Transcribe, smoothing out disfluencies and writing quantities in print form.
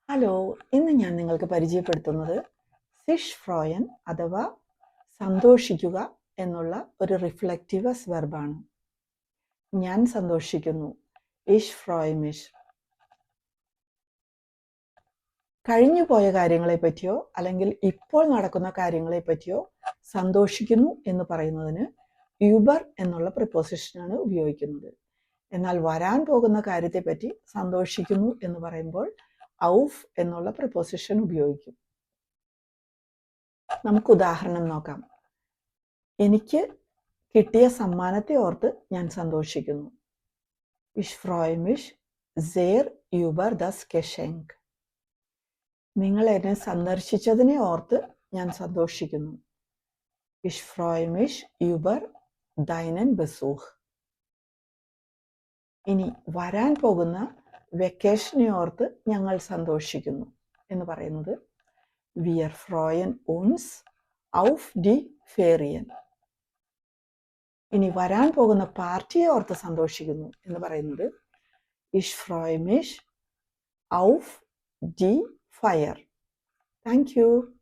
Hello, ഇന്ന് ഞാൻ നിങ്ങൾക്ക് പരിചയപ്പെടുത്തുന്നത് സിഷ് ഫ്രോയൻ അഥവാ സന്തോഷിക്കുക എന്നുള്ള ഒരു റിഫ്ലക്റ്റീവസ് വെർബാണ്. ഞാൻ സന്തോഷിക്കുന്നു. ഇഷ് ഫ്രോയ്മിഷ്. കഴിഞ്ഞു പോയ കാര്യങ്ങളെ പറ്റിയോ അല്ലെങ്കിൽ ഇപ്പോൾ നടക്കുന്ന കാര്യങ്ങളെ പറ്റിയോ സന്തോഷിക്കുന്നു എന്ന് പറയുന്നതിന് യൂബർ എന്നുള്ള പ്രിപ്പോസിഷനാണ് ഉപയോഗിക്കുന്നത്. എന്നാൽ വരാൻ പോകുന്ന കാര്യത്തെപ്പറ്റി സന്തോഷിക്കുന്നു എന്ന് പറയുമ്പോൾ ഔഫ് എന്നുള്ള പ്രിപ്പോസിഷൻ ഉപയോഗിക്കും. നമുക്ക് ഉദാഹരണം നോക്കാം. എനിക്ക് കിട്ടിയ സമ്മാനത്തെ ഓർത്ത് ഞാൻ സന്തോഷിക്കുന്നു. Ich freue mich sehr über das Geschenk. നിങ്ങൾ എന്നെ സന്ദർശിച്ചതിനെ ഓർത്ത് ഞാൻ സന്തോഷിക്കുന്നു. Ich freue mich über deinen Besuch. ഇനി വരാൻ പോകുന്ന വെക്കേഷനെ ഓർത്ത് ഞങ്ങൾ സന്തോഷിക്കുന്നു എന്ന് പറയുന്നത് Wir freuen uns auf die Ferien. ഇനി വരാൻ പോകുന്ന പാർട്ടിയെ ഓർത്ത് സന്തോഷിക്കുന്നു എന്ന് പറയുന്നത് Ich freue mich auf die Feier. Thank you.